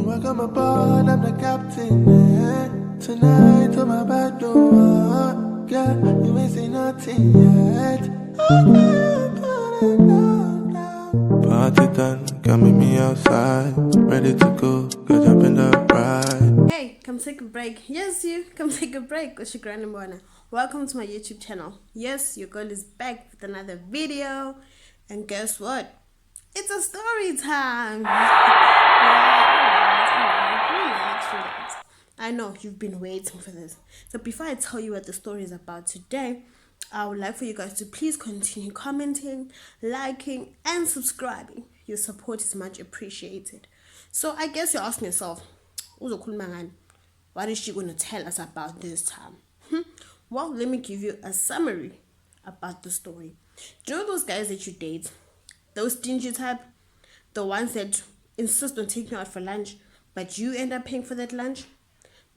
Welcome aboard, I'm the captain. Tonight, on my bed door. Yeah, you ain't seen nothing yet. Party done, come meet me outside. Ready to go jump in the ride. Hey, come take a break. Yes, you, come take a break. What's your grandma? Welcome to my YouTube channel. Yes, your girl is back with another video. And guess what? It's a story time. Relax. I know you've been waiting for this. So before I tell you what the story is about today, I would like for you guys to please continue commenting, liking, and subscribing. Your support is much appreciated. So I guess you're asking yourself, what is she going to tell us about this time? Well, let me give you a summary about the story. Do you know those guys that you date? Those stingy type? The ones that insist on taking you out for lunch, but you end up paying for that lunch?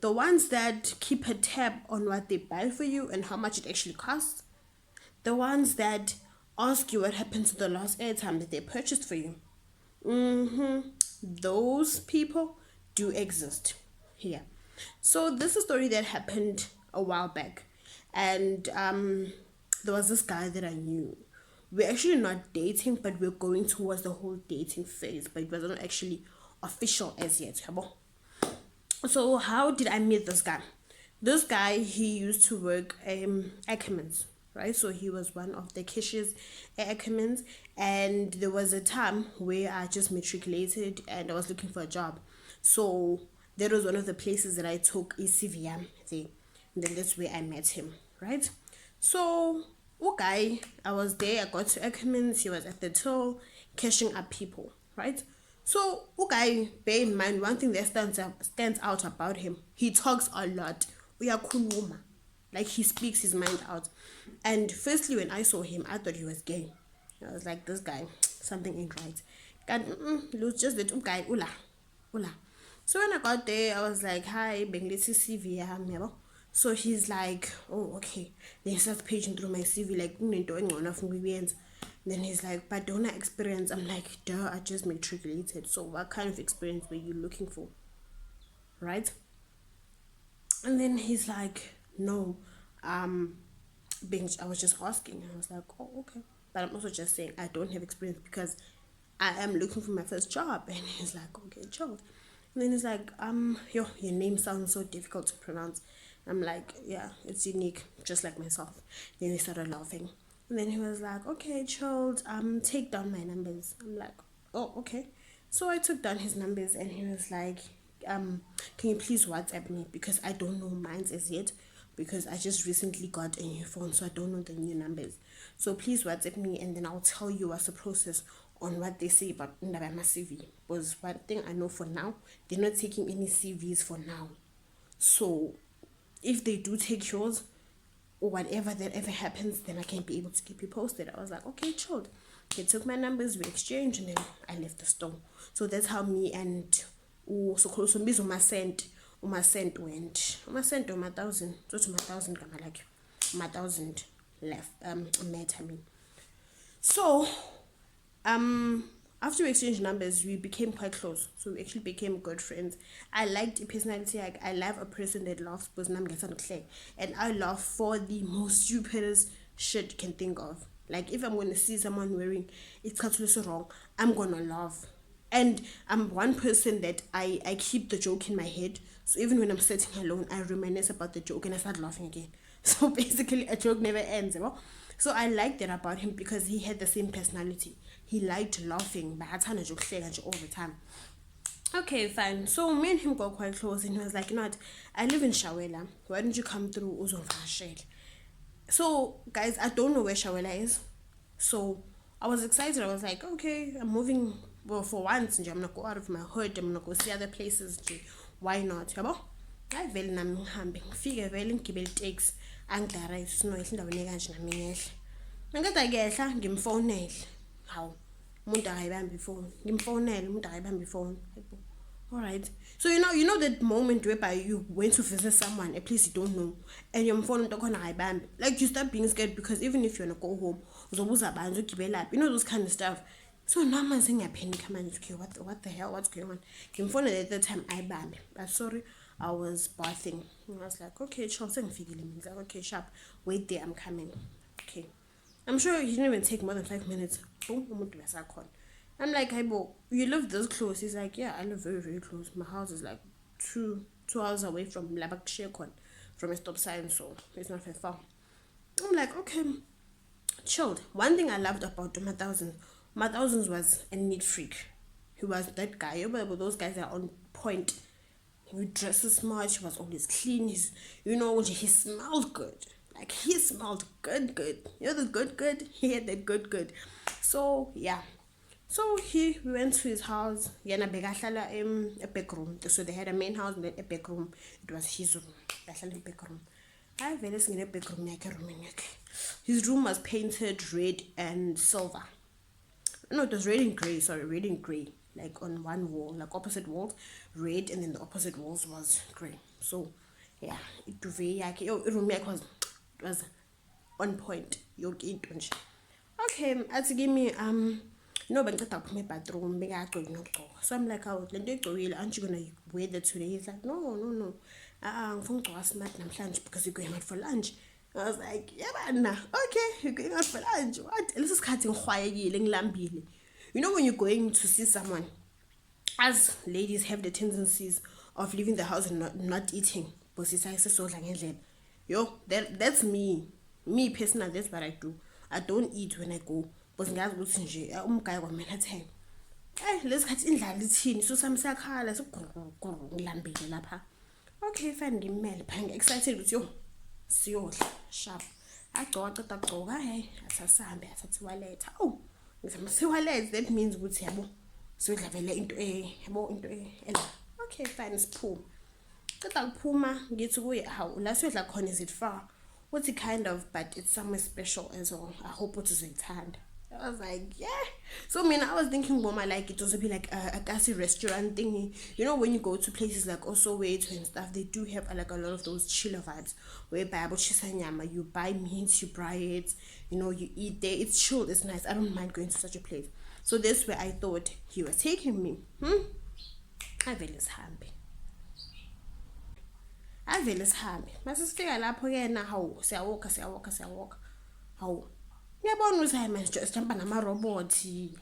The ones that keep a tab on what they buy for you and how much it actually costs? The ones that ask you what happened to the last airtime that they purchased for you? Those people do exist here. So this is a story that happened a while back, and there was this guy that I knew. We're actually not dating, but we're going towards the whole dating phase, but it wasn't actually official as yet. So how did I meet this guy? This guy, he used to work Ackermans, right? So he was one of the cashiers at Ackermans, and there was a time where I just matriculated and I was looking for a job. So that was one of the places that I took a CVM there. And then that's where I met him, right? So, okay, I was there, I got to Ackermans, he was at the till, cashing up people, right? So, okay, bear in mind, one thing that stands out about him, he talks a lot. Uyakhuluma. Like, he speaks his mind out. And firstly, when I saw him, I thought he was gay. I was like, this guy, something ain't right. It was just that, okay, ula. So when I got there, I was like, hi, Benglisi CV, so he's like, oh, okay. Then he starts paging through my CV, like, then he's like, but don't I experience? I'm like, duh, I just matriculated. So what kind of experience were you looking for? Right? And then he's like, no, Bench, I was just asking. And I was like, oh, okay. But I'm also just saying I don't have experience because I am looking for my first job. And he's like, okay, chill. And then he's like, your name sounds so difficult to pronounce. I'm like, yeah, it's unique, just like myself. Then we started laughing. And then he was like, okay, chilled, take down my numbers. I'm like, oh, okay. So I took down his numbers and he was like, can you please WhatsApp me? Because I don't know mine as yet. Because I just recently got a new phone, so I don't know the new numbers. So please WhatsApp me and then I'll tell you what's the process on what they say about my CV. Was one thing I know for now, they're not taking any CVs for now. So if they do take yours or whatever that ever happens, then I can be able to keep you posted. I was like, okay, chilled. They took my numbers, we exchanged, and then I left the store. So that's how me and so close to me sent went. Uma sent 1,000. So to 1,000 like 1,000 left met, I mean. So after we exchanged numbers, we became quite close. So we actually became good friends. I liked the personality. Like, I love a person that laughs, and I laugh for the most stupidest shit you can think of. Like, if I'm going to see someone wearing it's so wrong, I'm going to laugh. And I'm one person that I keep the joke in my head. So even when I'm sitting alone, I reminisce about the joke and I start laughing again. So basically, a joke never ends. So I liked that about him because he had the same personality. He liked laughing, but I had a joke all the time. Okay, fine. So me and him got quite close, and he was like, you know what? I live in Shawela. Why don't you come through Uzonfashel? So guys, I don't know where Shawela is. So I was excited. I was like, okay, I'm moving. Well, for once, I'm gonna go out of my hood. I'm gonna go see other places. Why not? I vele nami ngihambe ngifike vele ngigibele itaxi angidirect sinoyihla endaweni ekanje nami ngehla ngikade kuyehla ngimfonele hawu umuntu akayibambi ifoni ngimfonele umuntu akayibambi ifoni. All right, so you know that moment whereby you went to visit someone a place you don't know and your phone umuntu akhona akayibambi, like you start being scared because even if you want to go home uzobuza abantu ugibela laphi, you know, those kind of stuff. So now I'm saying I panic. I'm like, okay, what the hell? What's going on? Came phone at the time I banned. But sorry, I was bathing. And I was like, okay, chill, saying feeling. He's like, okay, sharp. Wait there, I'm coming. Okay. I'm sure he didn't even take more than 5 minutes. Boom, I'm like, hey, bro, you live this close? He's like, yeah, I live very, very close. My house is like two hours away from Labak Shekon, from a stop sign, so it's not very far. I'm like, okay, chilled. One thing I loved about my thousands was a neat freak. He was that guy. You know, those guys are on point. He dresses smart. He was always clean. He smelled good. Like he smelled good. You know the good. He had that good. So yeah. So we went to his house. Yana begahlala a back room. So they had a main house and then a back room. It was his room. Begahlala in back room. I very seen a back room. His room was painted red and silver. No, it was red and grey. Sorry, red and grey. Like on one wall, like opposite walls, red, and then the opposite walls was grey. So yeah, it room was on point. Okay, athi kimi no bengiceda uphuma ebathroom bengagcoki nokugqoka. So I'm like, oh, lento igcokile, aren't you gonna wear that today? He's like, no. Ngifuna ukugqoka smart namhlanje because you're going out for lunch. I was like, yeah, man, okay, you're going out for lunch. What? Leso sikhathi ngikhwayekile ngilambile. You know when you're going to see someone, as ladies have the tendencies of leaving the house and not eating. Yo, that's me. Me personally, that's what I do. I don't eat when I go. But ngazi ukuthi nje umgayi kwamina time. Lesikhathi indlala ithini so sami sakhala ngilambile lapha. Okay, fine ngimele phanga excited ukuthi yo siyodla sharp. Agcoka qeda agcoka asasambe athatha iwaletha. Oh, ngizama siwaletha, that means ukuthi yabo siyodla vele into ela. Okay, fine, siphuma. Qeda kuphuma ngithi kuye hawu la siyodla khona, is it far? What's it kind of, but it's somewhere special as well. I hope it is returned. I was like, yeah. So I was thinking, Mama, like it was a bit like a gassy restaurant thingy. You know, when you go to places like also Wait and stuff, they do have like a lot of those chiller vibes. Whereby you buy meat, you buy it, you eat there. It's chilled, it's nice. I don't mind going to such a place. So that's where I thought he was taking me. I feel happy. Avele sihambe masifika lapho yena hawu siyawalka hawu ngiyabona ukuthi hayi manje just jumpa nama robot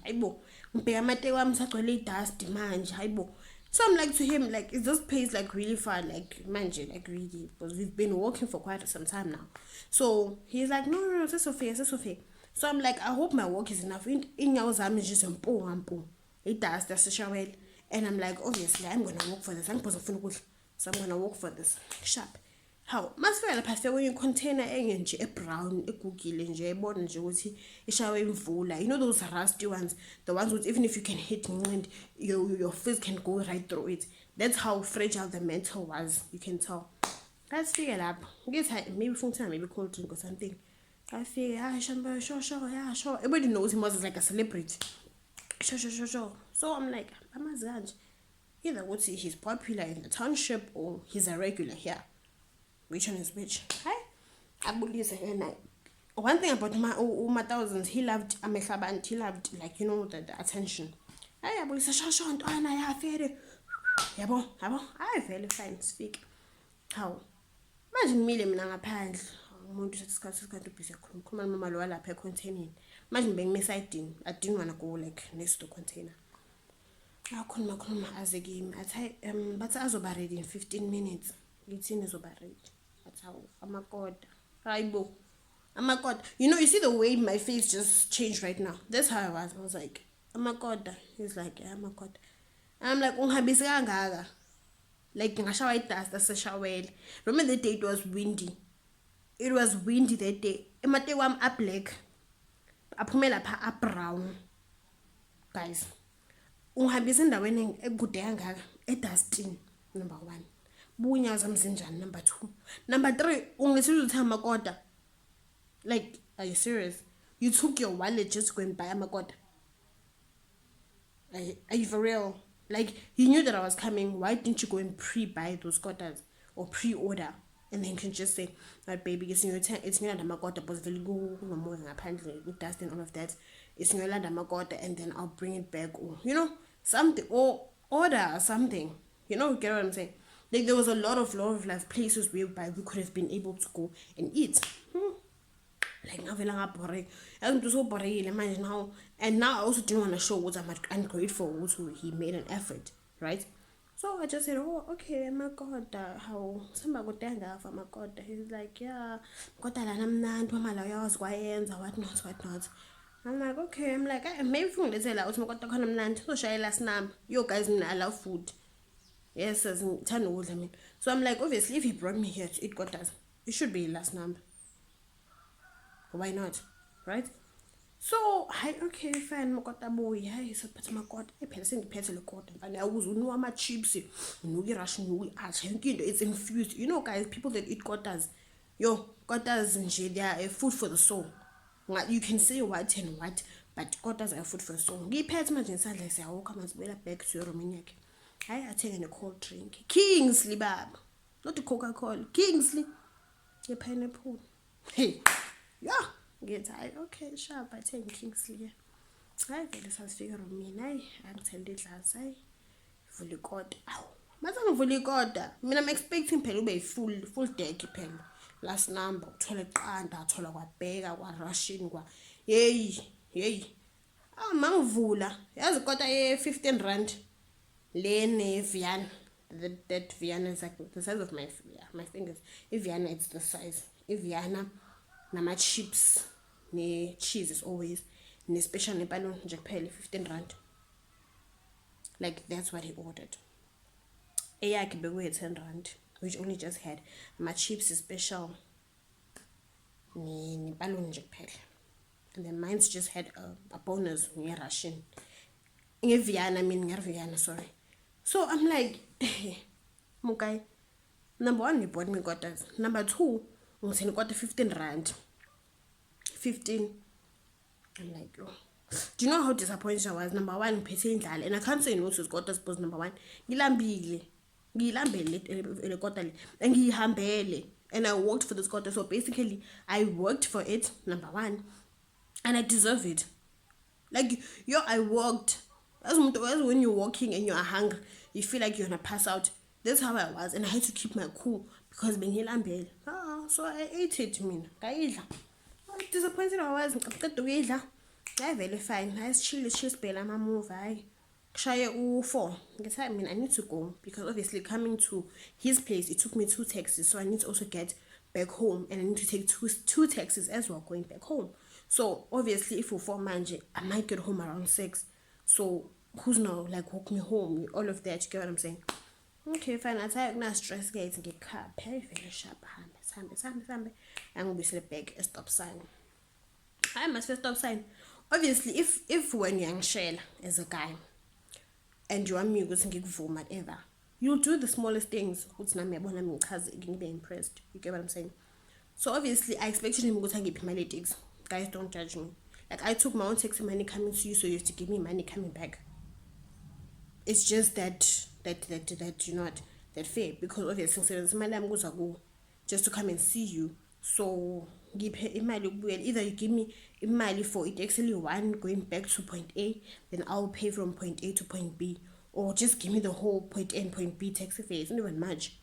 hayibo ngibheka amateke wami sagcwele idust manje hayibo. So I'm like to him, like, is this place like really far, like manje, like really, because we've been walking for quite some time now. So he's like, no, it's okay. So I'm like, I hope my walk is enough. Inyawo zami nje zempo idust asishawela. And I'm like, obviously I'm gonna walk for this. So I'm gonna walk for this. Sharp. How? Masifika lapha when you container nje brown egugile nje ebona nje ukuthi ishawe imvula. You know those rusty ones, the ones with even if you can hit and your fist can go right through it. That's how fragile the metal was. You can tell. Let's figure up. Guess maybe function, maybe cold drink or something. I figure Shamba, sure. Everybody knows him as like a celebrity. Sure. So I'm like, Amazanj. Either he's popular in the township or he's a regular here. Which one is which? Hi. One thing about my thousands, he loved Amehlabant, he loved like the attention. Hi, I was a short and I have very I very fine speak. How? Imagine me ngaphandle. Umuntu sesikhathi to be khuluma mama lo lapha econtaining. Imagine being miss I didn't want to go like next to container. Khuluma aze kimi athi bathi azoba ready in 15 minutes. Ngithini izoba ready? Athi hawu amakoda. Hayibo. Amakoda. You see the way my face just changed right now. That's how I was like, amakoda. He's like, yeah, amakoda. I'm like, ungihambisi kangaka. Like ngashawa idust aseshawela. Remember the day it was windy. It was windy that day. Emate wam a black. Aphume lapha a brown. Guys. Ungihambisa endaweni ekude kangaka edustin, number 1. Bunyaza mzinjani, number 2. Number 3, ungesiza ukuthi amakoda. Like, are you serious? You took your wallet just to go and buy amakoda? Are you for real? Like, you knew that I was coming. Why didn't you go and pre-buy those kodas or pre-order? And then you can just say, my baby, it's not amakoda, but it's very good, no more than a with dust and all of that. it's Yolanda Makota, and then I'll bring it back, or something, or order something. Get what I'm saying? Like there was a lot of like places whereby we could have been able to go and eat. Like ngavela boring. I'm so boring imagine how. And now I also didn't want to show what I'm ungrateful also he made an effort, right? So I just said, oh, okay, my God, how somebody got tanga for my God. He's like, yeah, got a namnand, whatnot. I'm like, okay, I'm like, maybe from the tell out, my God, land, so shy last name. You guys allow food. Yes, as in I mean. So I'm like, obviously, if he brought me here to eat Gotas, it should be last number. Why not? Right? So, okay, fine, Makota boy, hey, so but my God, I pay the petal court, and I was no my chips, no Russian, no it's infused. Guys, people that eat Gotas, Gotas and shit, they are a food for the soul. Like, you can say what and what, but Gotas are food for the soul. Give pets much inside, like, say, I'll come and back to your Romaniac. I taken a cold drink. Kingsley, bab. Not the Coca-Cola. Kingsley. Your pineapple. Hey. Yeah. Get high. Okay, sharp. I take Kingsley. I get this has figure on me. I'm telling it last. I fully got. Ow. I'm fully got. I mean, I'm expecting Pelu be full deck. Pelu. Last number. Toilet qanda. Toilet wa bega. Wa Russian. Wa. Yay. Ah, mangvula. Yazi got a 15 rand. Lene Vian. That Viana is like the size of my fingers. If Viana, it's the size. If Viana, nama chips, ne cheese is always, ne special ne balloon jakpele 15 rand. Like that's what he ordered. Eyaki bewe 10 rand, which only just had my chips is special, ne balloon jakpele, and then mine's just had a bonus ne Russian. Viana, sorry. So I'm like, Mukai, number one, you bought me Gotas. Number two, we got the 15 rand. 15. I'm like, oh. Do you know how disappointed I was? Number one, and I can't say no to Gotas because number one, ngilambile, and I worked for this Gotas. So basically, I worked for it, number one, and I deserve it. Like, I worked. As when you're walking and you're hungry, you feel like you're gonna pass out. That's how I was, and I had to keep my cool because being hilambele. So I ate it. I'm disappointed I was. I very fine. I chill spell. I'm a move. I try 4. I need to go because obviously coming to his place, it took me 2 taxis, so I need to also get back home, and I need to take two taxis as well going back home. So obviously, if we're 4 manje, I might get home around 6. So who's now like walk me home, all of that, you get what I'm saying? Okay, fine. I tell you stress gates and get car very sharp. I'm gonna be sitting back a stop sign. I must stop sign. Obviously, if when you're shell as a guy and you want me to get whatever, you'll do the smallest things. Be impressed. You get what I'm saying? So obviously I expected him to give my ladies. Guys, don't judge me. Like, I took my own taxi money coming to you, so you have to give me money coming back. It's just that you're not that fair, because obviously I'm going to go just to come and see you. So give either you give me money for it actually one going back to point A, then I'll pay from point A to point B, or just give me the whole point A and point B taxi fare. It's not even much.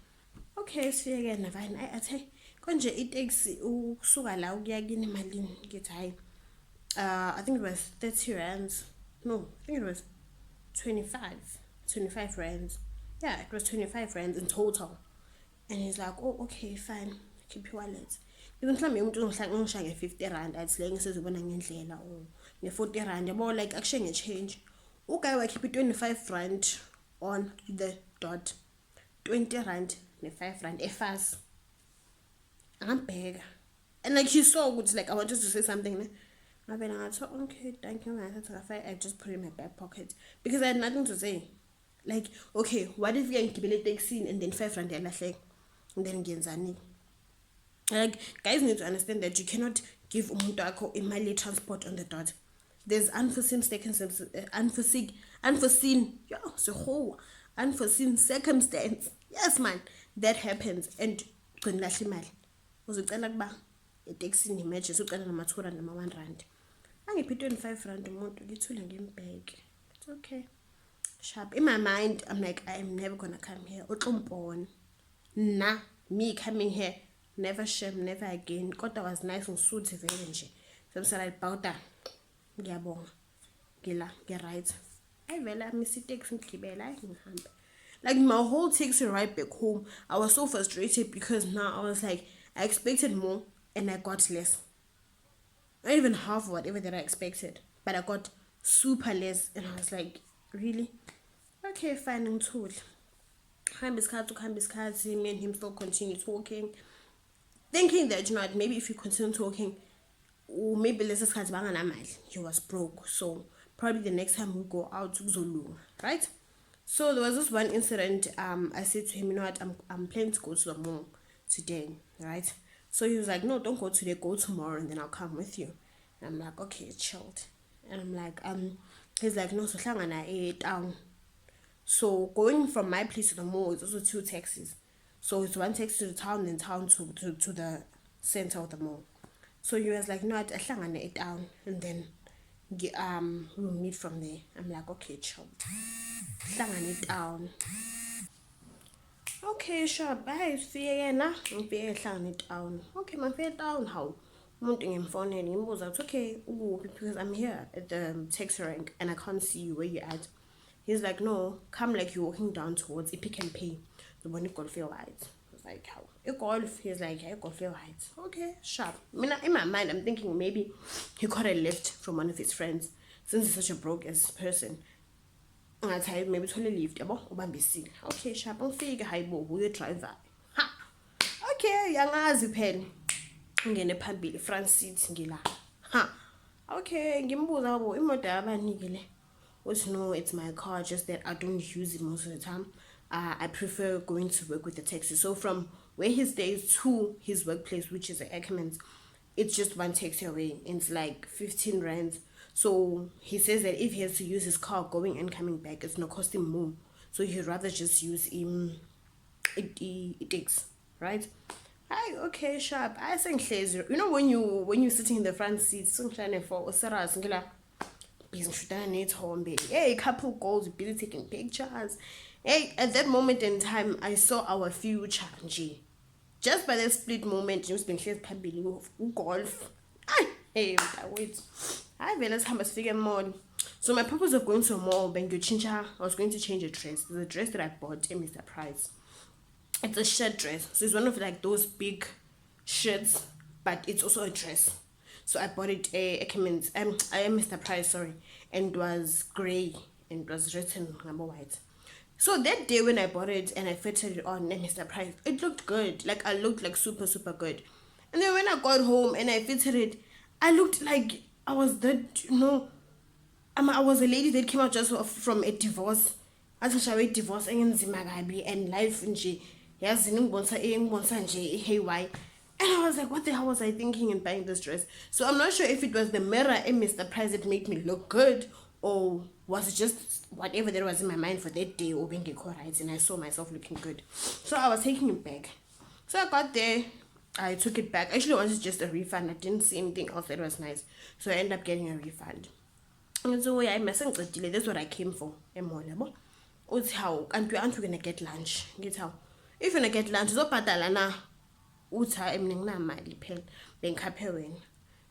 Okay, so again, I say konje itaxi ukusuka la ukuya kini malini ngithi hayi. I think it was 30 rands. No, I think it was 25 rands. Yeah, it was 25 rands in total. And he's like, oh, okay, fine, keep your wallet. Even mhlawumbe umuntu ongishaya nge-50 rand athi le ngisizobona ngendlela, or nge-40 rand yabo, like actually change. Okay, I keep 25 rand on the dot, 20 rand ne-5 rand efast. I'm big, and like he saw good, like I wanted to say something. I've been like, okay, thank you. I just put it in my back pocket because I had nothing to say. Like, okay, what if you're in taxi and then 5 rand and then genzani? Like, guys need to understand that you cannot give umuntu a mile transport on the dot. There's unforeseen unforeseen circumstance. Yes, man, that happens. And uzocela kuba etaxini imagine ucela nama 2 rand nama 1 rand. angiphe 25 rand umuntu ngithule ngimbheke. It's okay. Sharp. In my mind, I'm like, I am never gonna come here. Otlompon. Nah, me coming here, never shame, never again. God, that was nice and suit very nje. So I'm like, powder. Ngiyabonga. Ngila, right. I vela miss taxi ngibela ngihambe. Like my whole taxi ride back home, I was so frustrated because now I was like, I expected more and I got less. Not even half whatever that I expected, but I got super less, and I was like, really? Okay, fine, I'm told. Me and him still continue talking, thinking that, you know what, maybe if you continue talking, or maybe let's just he was broke, so probably the next time we go out to Zulu, right? So there was this one incident. I said to him, you know what, I'm planning to go to the mall today, right? So he was like, no, don't go today, go tomorrow, and then I'll come with you. And I'm like, okay, chilled. And I'm like, he's like, no, so town. So going from my place to the mall is also 2 taxis. So it's 1 taxi to the town, then town to the center of the mall. So he was like, no, I it down, and then we'll meet from there. I'm like, okay, chill. It down. Okay, sure. Bye. See you again. It down. Okay, my fair down. How? Mounting phone and him okay, because I'm here at the taxi rank and I can't see you where you're at. He's like, no, come like you're walking down towards Pick and Pay. The one you got feel right. I was like, how? He's like, yeah, you got feel right. Okay, sharp. I mean, in my mind, I'm thinking maybe he got a lift from one of his friends since he's such a broke as person. Ngathi maybe uthole lift yabo ubambisile. Okay, sharp. Ngifike hayibo uye driver. Ha. Okay, yangazi phela. Ngene phambili front seat ngila. Ha. Okay, ngimbuza babo imoto yabanike le. Uthi no, it's my car, just that I don't use it most of the time. I prefer going to work with the taxi. So from where he stays to his workplace, which is at Ackermans, it's just 1 taxi away. It's like 15 rands. So he says that if he has to use his car going and coming back, it's not cost him more. So he'd rather just use it takes, right? Hi, okay, sharp. I think you know when you're sitting in the front seat, hey, couple goals, busy taking pictures. Hey, at that moment in time, I saw our future. Just by that split moment, just been clear golf. Hey, wait. I let's have a figure more. So my purpose of going to a mall, I was going to change a dress. The dress that I bought at Mr. Price. It's a shirt dress. So it's one of like those big shirts, but it's also a dress. So I bought it I am Mr. Price, sorry, and it was grey and it was written number white. So that day when I bought it and I fitted it on Mr. Price, it looked good. Like I looked like super, super good. And then when I got home and I fitted it, I looked like I was that, I was a lady that came out just from a divorce. As a divorce and life and she has haywire. And I was like, what the hell was I thinking in buying this dress? So I'm not sure if it was the mirror in Mr. Price that made me look good, or was it just whatever that was in my mind for that day, or being right, and I saw myself looking good. So I was taking it back. So I got there, I took it back. I actually wanted just a refund. I didn't see anything else that was nice. So I ended up getting a refund. And so yeah, that's what I came for. What's how? And we're gonna get lunch. Get how? If you're gonna get lunch, so patalana. Utha emninginamali phela bengikhaphe wena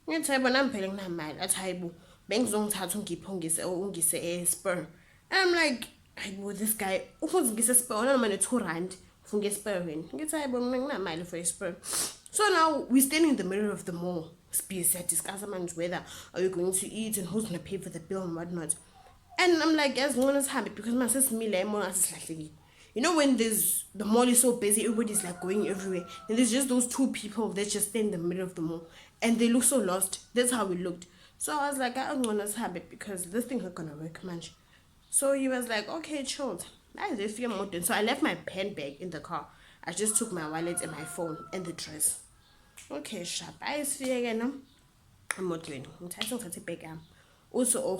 ngithi yabona phela nginamali athi hayibo bengizongithatha ungise Spur. I'm like, hayibo, this guy ufuzingise Spur noma ne2 rand ufunge Spur wena ngithi hayibo mina nginamali for a Spur. So now we stand in the middle of the mall, discuss whether are you going to eat and who's gonna pay for the bill and whatnot. And I'm like, yes, no one's happy because my sister you know, when the mall is so busy, everybody's like going everywhere, and there's just those 2 people that just stand in the middle of the mall and they look so lost. That's how we looked. So I was like, I don't want to have it because this thing's not gonna work much. So he was like, okay, chilled. So I left my pen bag in the car. I just took my wallet and my phone and the dress. Okay, sharp. I see again. I'm not doing it. Also,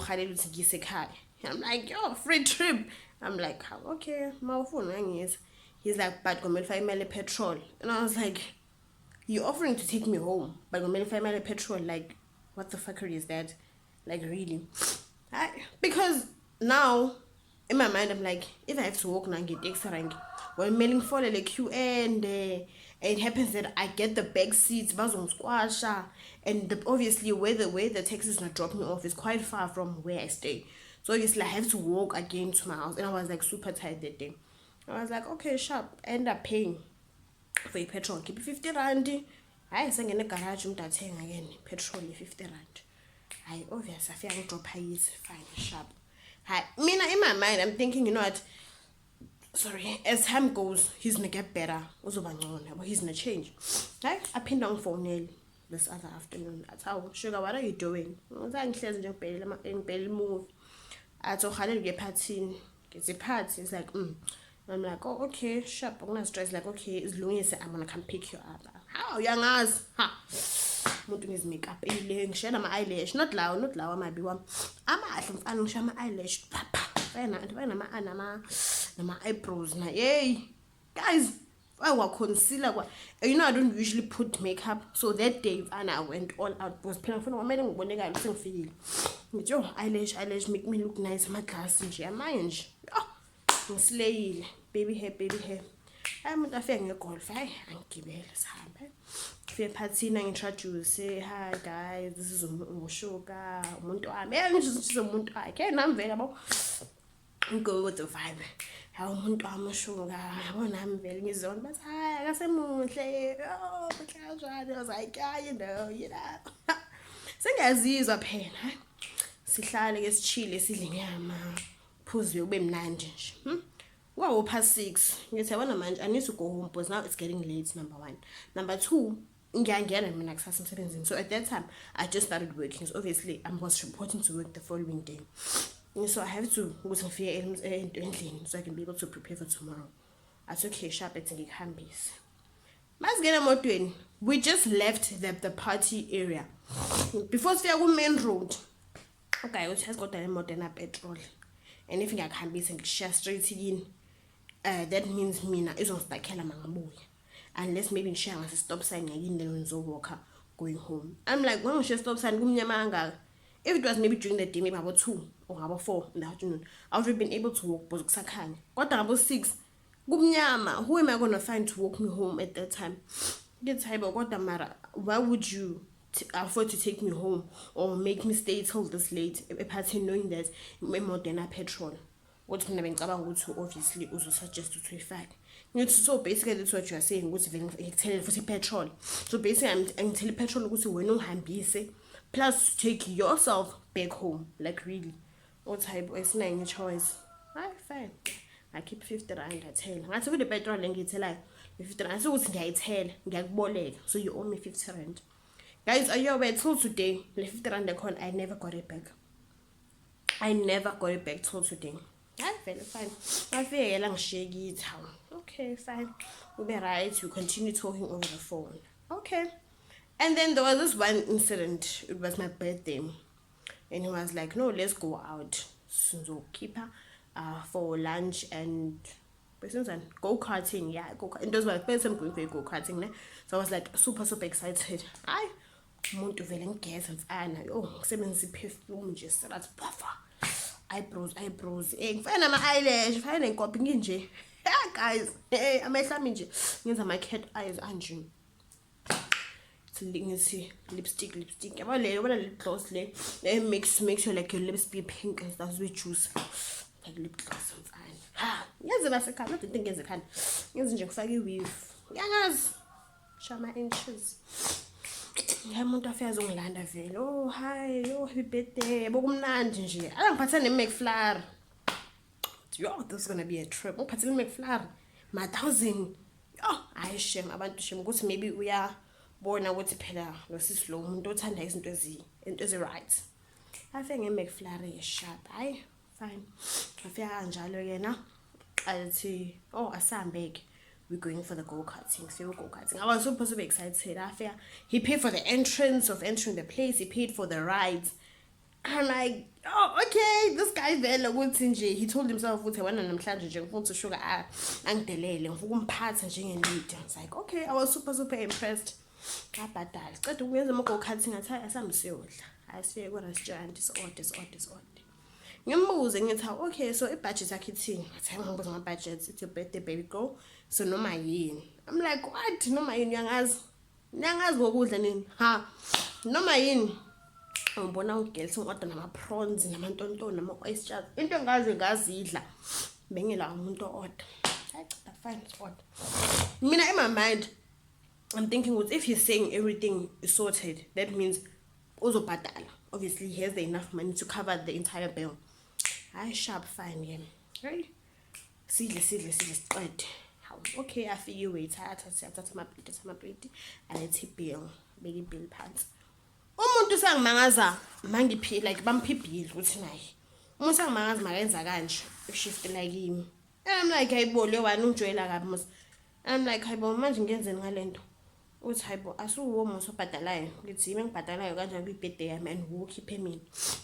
I'm like, yo, free trip. I'm like, okay, my phone is. He's like, but go find petrol. And I was like, you're offering to take me home, but go find petrol. Like, what the fuckery is that? like really. Because now in my mind I'm like, if I have to walk now and get extra rank, when mailing for like queue and it happens that I get the back seats, and obviously where the taxi is not dropping me off is quite far from where I stay. So obviously I have to walk again to my house, and I was like super tired that day. I was like, okay, sharp, end up paying for a petrol, keep 50 rand. I sang in the garage again, petrol 50 rand. I obviously I feel drop high is fine, sharp. I mean, in my mind I'm thinking, you know what, sorry, as time goes he's gonna get better, he's gonna change. I pinned on phone this other afternoon. That's how, sugar, what are you doing? Move. I told her to get party, get the party. It's like, I'm like, oh, okay, sharp. I'm gonna stress, like, okay, as long as I'm gonna come pick you up. How young as? Ha! Muntu ngizimake-up ngishayela ama-eyelash, not lawo amabi wami, amahle mfana, ngishaya ama-eyelash nama-eyebrows na, yay guys, concealer you know I don't usually put makeup, so that day I went all out because phela ngifuna kwamele ngibonekala sengifikile ngithi yo eyelash make me look nice, ama-glass nje amanye nje ngislayile, baby hair. Hayi umuntu afike ngegolf, hayi angigibele sihambe fike ephathini ngi-introduce, hi guys, this is uShuga, umuntu wami ngisho umuntu wakhe nami vele yabo, go with the vibe. Hayi umuntu wami uShuga, yabo nami vele ngizona bathi hayi akasemuhle, oh kanjani. I was like, yeah, you know sengiyazizwa phela, sihlale ke sichile sidle inyama phuze ube mnandi nje. Wow, past 6. Ngithi yabona manje I need to go home because now it's getting late, number 1. Number 2, ngiyangena mina kusasa emsebenzini. So at that time I just started working. So obviously I was reporting to work the following day. So I have to go to endlini so I can be able to prepare for tomorrow. I took okay, sharp ethi ngihambise. Masingena emotweni, we just left the party area. Before sifika ku main road. Okay, uthi has got imoto na petrol. And if ngiyahambisa ngishiya straight in, that means mina izongistakela mangabuya, unless maybe ngishiya ngase stop sign ngiyinde ngizowalka going home. I'm like, when ngishiya stop sign kumnyama kangaka, if it was maybe during the day, maybe about 2 or about 4 in the afternoon, I would have been able to walk because kusakhanya. Kodwa about 6 kumnyama, who am I going to find to walk me home at that time? Get tired, kodwa mara, why would you afford to take me home or make me stay till this late a party knowing that more than a petrol? What mina bengicabanga ukuthi obviously uzosuggest ukuthi uyifake. So basically that's what you are saying, ukuthi vele ngikuthele futhi petrol. So basically I'm telling petrol ukuthi wena ungihambise plus take yourself back home, like really. What type it's not any choice. Alright, fine. I keep 50 rand, I tell. Ngathi with the petrol ngiyithelayo 50 rand. So ukuthi ngiyayithela, ngiyakuboleka. So you owe me 50 rand. Guys, are you aware till today, the 50 rand account, I never got it back. I never got it back till today. I'm very fine. I feel like shaggy town. Okay, fine. We'll be right. We continue talking over the phone. Okay. And then there was this one incident. It was my birthday. And he was like, no, let's go out. So keep her for lunch and go-karting. Yeah, go-karting. And those were the first time going for go-karting. So I was like super excited. Umuntu vele ngigeza mfana, ngisebenzisa iperfume nje strath puffer, eyebrows ngifana ama-eyelash, ngifana nenkopi nginje. Guys, amehla ami nje ngenza ama-cat eyes anje, ngithi lipstick yabo leyo, bona lip gloss le makes sure like your lips be pink and stuff with juice, like lip gloss mfana. Ngenze basekhaya, not into ngenze ekhaya, ngenze nje ngifake i-weave, ngiyangazi shama inches. Yeah, umuntu afika azongilanda vele, oh hi, oh happy birthday, bokumnandi nje, angiphatha ne-McFlurry. Yo, this is gonna be a trip. Ngiphathe ne-McFlurry ma 1000. Yo, hayi shame abantu shame ukuthi maybe uyabona ukuthi phela lo sisi lo umuntu othanda izinto ezi-right. Afike nge-McFlurry sharp, hayi fine. Afika kanjalo yena athi, oh asambe ke, we're going for the go-karting. So we're go-karting. I was super excited. He paid for the entrance of entering the place. He paid for the rides. I'm like, oh, okay, this guy vele ukuthi nje, he told himself ukuthi wena namhlanje nje ngifuna uShuga angidelele, ngifuna ukumphatha njengeleader. I was like, okay, I was super impressed. ngabhadala ceda ukuyenza ama-go-kart ngathi asamsiyodla asifike ku-restaurant is-order ngimbuze ngithi okay so ibudget yakhe ithini ngathi ngibuza ama-budget it's your birthday baby girl so noma yini I'm like what noma yini uyangazi ngokudla nini noma yini ngibona ugels ngi-order nama-prawns namantontoni nama-oysters into ngazidla bengila umuntu o-order ceda fine order mina in my mind I'm thinking if he's saying everything is sorted that means uzobhadala obviously he has enough money to cover the entire bill. Sharp fine yena right sidle siqede okay afike iwaiter athatha amaplate alethe bill beke bill phansi umuntu sangimangaza mangiphi like bamphi bill ukuthi nayi umuntu sangimangaza makayenza kanje shift like yimi I'm like hayibo le wani ungijoyela kabi mos I'm like hayibo manje ngenzeni ngalento uthi hayibo asuwo muso bhadalayo ngithi yimi ngibhadalayo kanjani kwi-birthday yami and ukhiphe mina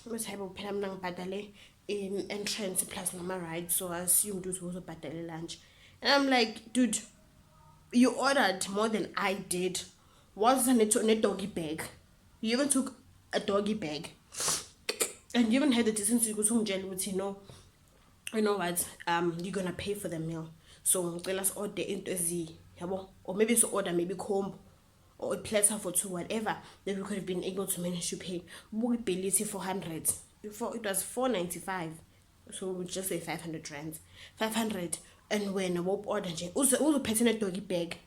uthi hayibo phela mina ngibhadale in entrance plus nama ride so I assumed ukuthi uzobhadala lunch and I'm like dude you ordered more than I did. Was on a doggy bag. You even took a doggy bag and you even had the decency to go to you know what you're gonna pay for the meal so tell us order into z or maybe so order maybe combo or a platter for two whatever that we could have been able to manage to pay. We bill it 400 before it was 495 so we'll just say 500 rands 500 and when a wop order also petting a doggy bag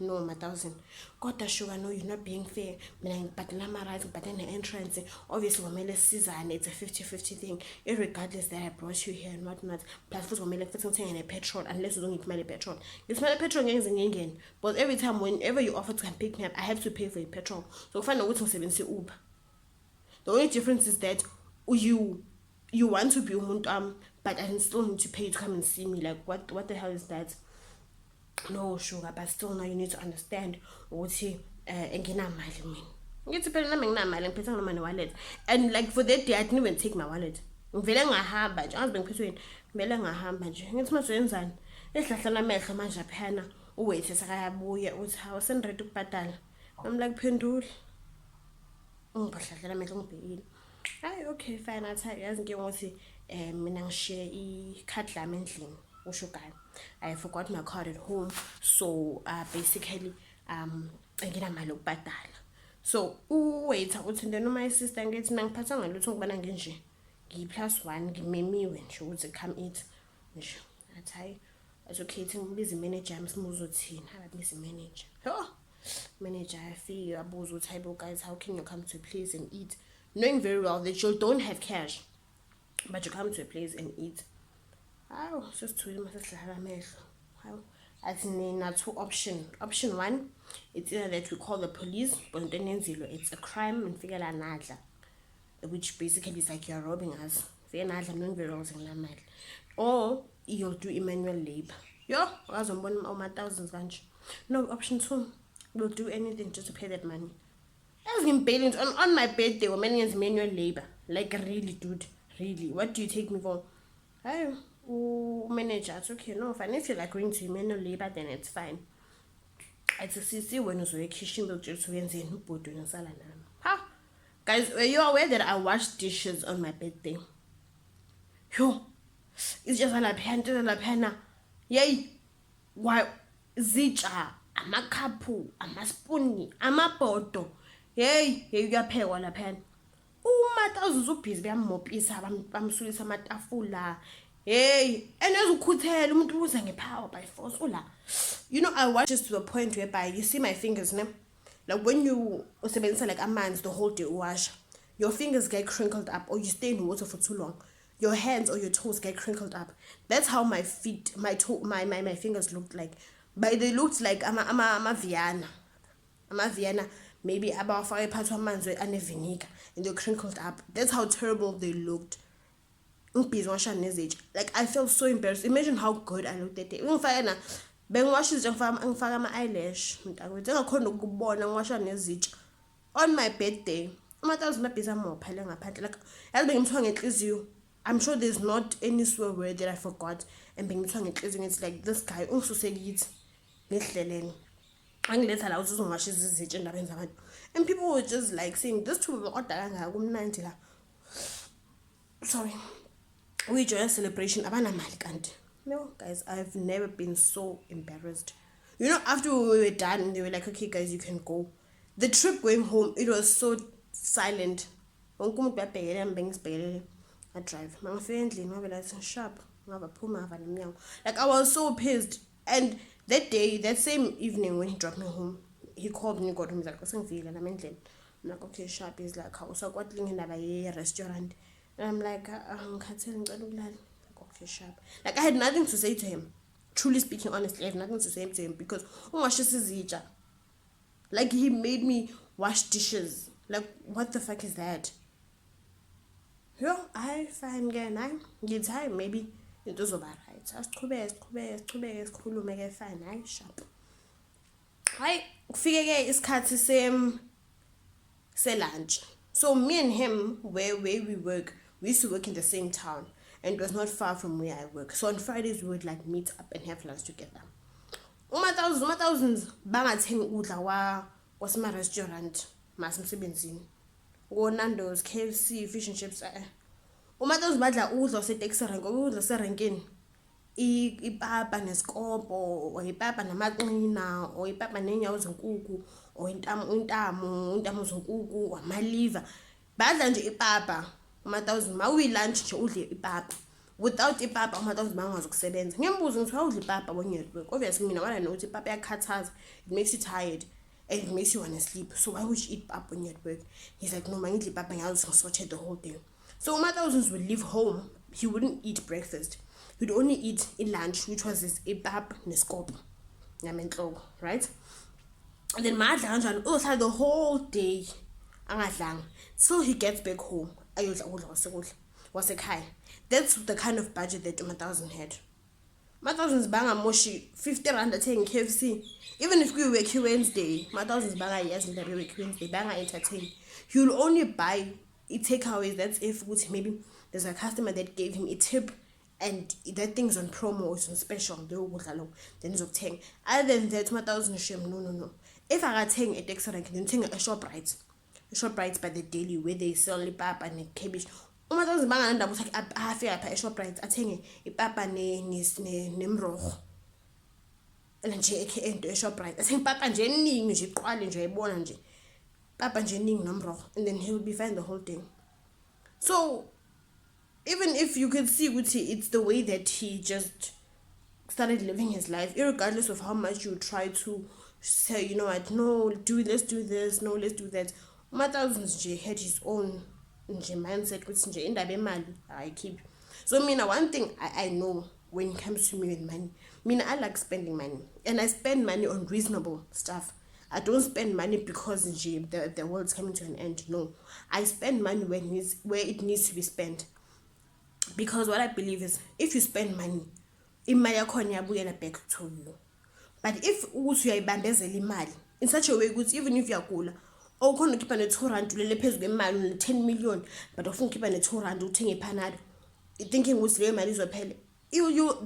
no 1,000 kodwa sugar no you're not being fair but lama rights but then the entrance obviously wamele season it's a 50-50 thing irregardless that I brought you here and whatnot plus futhi wamele futhi ngithenge petrol unless you don't give me petrol it's my petrol ngengeni but every time whenever you offer to come pick me up I have to pay for your petrol so kufana ukuthi ngisebenzise Uber. The only difference is that you want to be umuntu but I still need to pay you to come and see me like what the hell is that? No sugar but still now you need to understand ukuthi enginamali mina ngithi phela nami nginamali ngiphethe ngama wallet and like for that day I didn't even take my wallet ngivele ngahamba nje angazi bengiphethweni ngivele ngahamba nje ngithi mase wenzani ehlahla lamehlo manje aphana uwait esakayabuya uthi hawu senready ukubhadala I'm like phendula ungibahlahla lamehlo ngibhekile hayi okay fine athi yazi ngeke ngothi mina ngishiye icard lami endlini ushugayo I forgot my card at home so basically nginamali ukubhadala so uwaiter uthi ndeno my sister ngithi nangiphatha ngalutho ngibana nginje ngi+1 ngimemiwe nje ukuthi come eat nje athi hayi it's okay ngibiza manager yami simuzo uthini ababiza manager manager afike abuza uthi hayibo guys how can you come to a place and eat knowing very well that you don't have cash but you come to a place and eat. Oh, sesithule masesihlala amehlo. Hawu, athi nina two option. Option 1, it's either that we call the police, but it's a crime and figure nadla, which basically is like you're robbing us. Figure nadla knowing very well ngamali. Or you'll do manual labor. Yo, wazombona all my thousands kanje. No, option 2, we'll do anything just to pay that money. As in payments on my birthday, or many years manual labor. Like really, dude, really. What do you take me for? Manager, it's okay, no fine. If you're like going to manual labor, then it's fine. It's a CC when you're kitchen bill just when they put in salad. Guys, were you aware that I washed dishes on my birthday? Yo, it's just a lapena. Yay, why zicha, amakhapu, amaspuni, amapoto. Yay, you got pay one pen. Thousands of pieces beyamopisa bamsulisa amatafula hey and ezukhuthela umuntu uza ngepower by force ula you know I watch just to a point whereby you see my fingers ne like when you usebenzisa like amanzi the whole day wash your fingers get crinkled up or you stay in water for too long your hands or your toes get crinkled up. That's how my feet my fingers looked like but they looked like ama Vienna maybe about 5 parts of man's and vinegar and they're crinkled up. That's how terrible they looked. Like I felt so embarrassed. Imagine how good I looked that day. Eyelash. On my birthday. I'm sure there's not any swear word that I forgot and being it's like this guy angiletha la uzongasho izizitshe endabeni zabantu, and people were just like saying this two kodwa kangaka kumnandi la, sorry, we join a celebration abanamali kanti. No guys, I've never been so embarrassed. You know, after we were done, they were like, okay guys, you can go. The trip going home, it was so silent. I drive sharp. Like I was so pissed. And that day, that same evening when he dropped me home, he called me, got home, he's like, I'm like, okay, sharp. He's like, how so got in a restaurant. And I'm like, okay, sharp. Like I had nothing to say to him. Truly speaking, honestly, I have nothing to say to him because like he made me wash dishes. Like what the fuck is that? Yo, I fine again. I get time maybe it was over right. Make fine. I sharp. I figure isikhathi se lunch. So me and him, where we work, we used to work in the same town, and it was not far from where I work. So on Fridays we would like meet up and have lunch together. Thousands bangathenga ukudla wasema restaurant masemsebenzini. Go Nando's, KFC, fish and chips. Thousands badla ukudla wasetaxi rank, ukudla serenkini. Ipapa nesikopo, or ipapa namaqina, or ipapa nenyawo zenkuku, or intamo zenkuku, amaliva. Badla nje ipapa. Thousands mawi lunch nje udle ipapa. Without ipapa thousands bangazi ukusebenza. Ngiyambuza ngithi udle ipapa when you're at work. Obviously mina I know ipapa iyakhathaza. It makes you tired and it makes you want to sleep. So why would you eat papa when you're at work? He's like, no, mangidli papa ngazi ngisothe the whole day. So thousands would leave home. He wouldn't eat breakfast. He'd only eat in lunch, which was his ipapa nesikopo. Right? And then madla kanjani the whole day angadlanga. So he gets back home. Ayodla ukudla wasekhaya. That's the kind of budget that 1000 had. 1000's banga moshi 50 rand athenga KFC. Even if we work Wednesday, 1000's banga yes and we work Wednesday banga entertain. He will only buy takeaways. That's if maybe there's a customer that gave him a tip and that thing's on promo or on special. Then he's obtaining. Other than that, 1000 shame. No. If I got a taxi rank, then take a ShopRite by the daily where they sell papa and cabbage. Thousands banganda was like half year by ShopRite athenge ipapa nemrorho and nje into ShopRite athenge papa nje eningi nje iqwale nje ayibona nje papa nje eningi nomrorho, and then he will be fine the whole day. So even if you could see it's the way that he just started living his life, irregardless of how much you try to say, you know what, no, let's do this, no, let's do that. Thousands had his own mindset which indaba emali I keep. So one thing I know when it comes to me with money, I like spending money, and I spend money on reasonable stuff. I don't spend money because the world's coming to an end. No, I spend money where it needs to be spent, because what I believe is if you spend money, imali yakhona iyabuyela back to you. But if uyayibambezela imali in such a way ukuthi even if uyagula awukhona ukhipha ne-2 rand ulele phezu kwemali une-10 million but ufuna ukhipha ne-2 rand uthenge ipanado thinking ukuthi leyo mali izophela,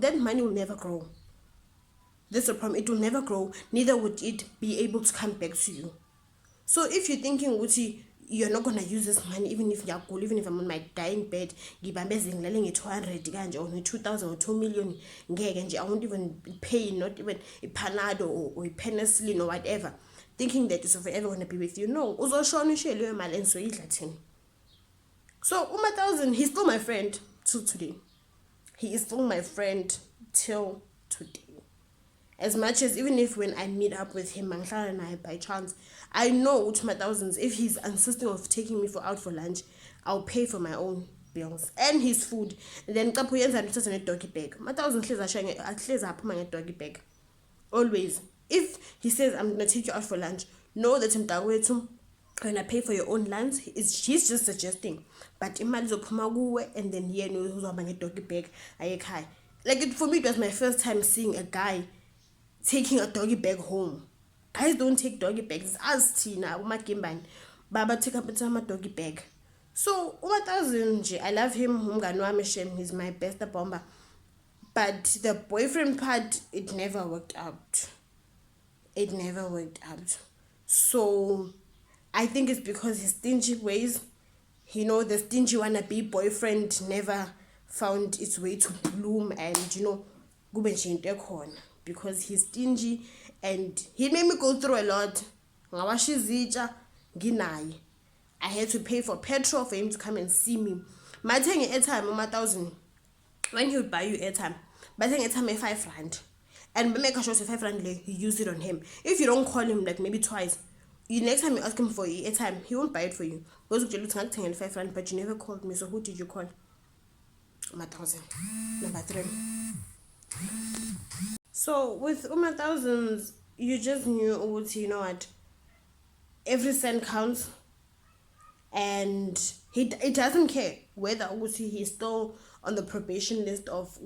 that money will never grow. That's the problem. It will never grow, neither would it be able to come back to you. So if you're thinking ukuthi you're not gonna use this money, even if ngiyagula, even if I'm on my dying bed, ngibambeze ngilale nge-200 kanje or nge-2000 or 2 million, ngeke nje, I won't even pay, not even ipanado or penicillin or whatever, thinking that it's forever gonna be with you. No, uzoshona ishele leyo mali and so idla thina. So 1000, he's still my friend till today. He is still my friend till today. As much as even if when I meet up with him and I by chance, I know to 1000s, if he's insisting of taking me out for lunch, I'll pay for my own bills and his food. And then kapu yenza nithatha ne-doggy bag. 1000 hleza aphuma nge-doggy bag. Always. If he says I'm gonna take you out for lunch, know that mntakwethu, when I pay for your own lunch, she's just suggesting. But imali zophuma kuwe and then yena uzohamba nge-doggy bag ayekhaya. Like for me, it was my first time seeing a guy taking a doggy bag home. Guys don't take doggy bags. As Tina, umakimbani, Baba take up a doggy bag. So 1000, I love him. He's my best bomber. But the boyfriend part, it never worked out. it never worked out. So I think it's because his stingy ways, the stingy wannabe boyfriend never found its way to bloom, and kube nje into ekhona, because he's stingy and he made me go through a lot. Ngawasha izitsha nginaye. I had to pay for petrol for him to come and see me. Mathenge airtime 1,000. When he would buy you airtime, mathenge airtime 5 rand. And make sure 5 rand you use it on him. If you don't call him like maybe twice, next time you ask him for airtime, he won't buy it for you. Because you 5 rand, but you never called me. So who did you call? 1,000. Number 3. So with 1,000s, you just knew, you know what, every cent counts, and it doesn't care whether he's still on the probation list of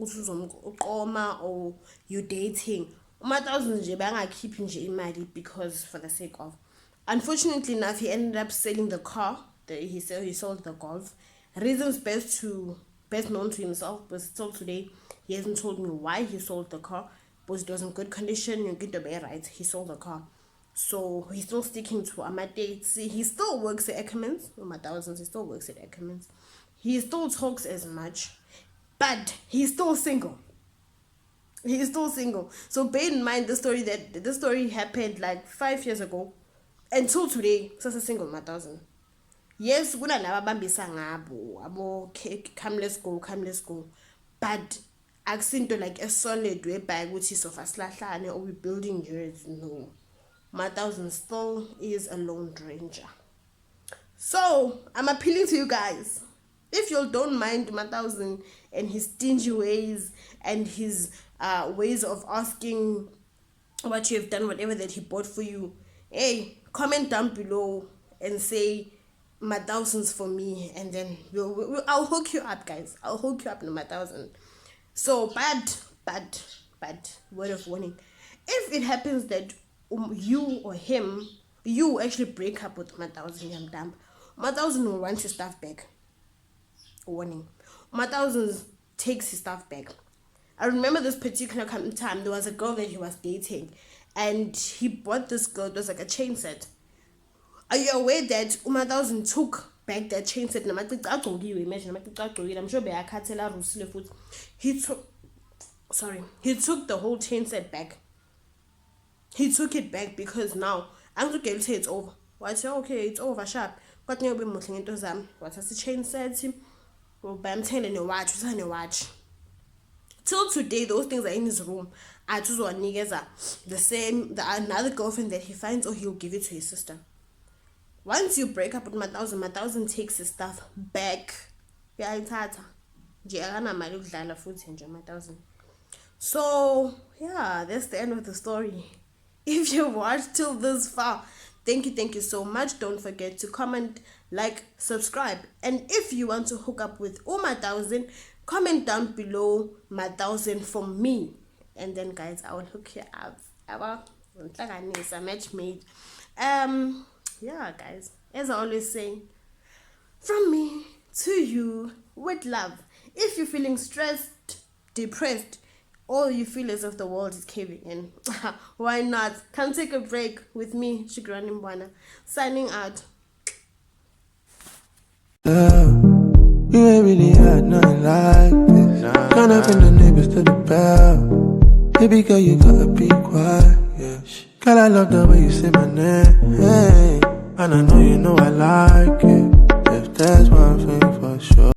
or you dating. 1,000 nje keep nje imali because for the sake of. Unfortunately enough, he ended up selling the car. He sold the Golf. Reasons best known to himself, but still today he hasn't told me why he sold the car. But it was in good condition. You get the bear right. He sold the car, so he's still sticking to Amate. See, he still works at Ackermans. 1,000s, he still works at Ackermans. He still talks as much, but he's still single. He's still single. So bear in mind the story happened like 5 years ago. Until today, sasa single 1,000. Yes, kuna laba bambisa ngabo, abo come let's go. But akusinto like a solid way back which is of a slahlane or we building yours. No. 1,000 still is a lone ranger. So I'm appealing to you guys. If you don't mind 1,000 and his stingy ways and his ways of asking what you have done, whatever that he bought for you, hey, comment down below and say 1,000s for me, and then I'll hook you up, guys. I'll hook you up in 1,000. So bad word of warning. If it happens that you or him, you actually break up with 1,000, I'm dumb. 1,000 will want your stuff back. Warning. 1,000 takes his stuff back. I remember this particular time, there was a girl that he was dating, and he bought this girl, it was like a chain set. Are you aware that 1,000 took back that chain set? I'm sure he took the whole chain set back. He took it back because now I'm going to say it's over. Well, I say, okay, it's over, sharp. But now we're moving into them. What's the chain set? Well, I'm telling you, watch. Till today, those things are in his room. I just want niggas another girlfriend that he finds, or he'll give it to his sister. Once you break up with 1,000, 1,000 takes his stuff back. So yeah, that's the end of the story. If you watched till this far, thank you so much. Don't forget to comment, like, subscribe, and if you want to hook up with 1,000, comment down below 1,000 for me, and then guys, I will hook you up. Match made. Yeah, guys, as I always say, from me to you with love. If you're feeling stressed, depressed, or you feel as if the world is caving in, why not come take a break with me, Shigrani Mbwana, signing out. You ain't really had nothing like this. Turn up in the neighbors to the bell. Baby girl, you gotta be quiet. Yeah. Girl, I love the way you say my name. Hey. And I know you know I like it. If there's one thing for sure.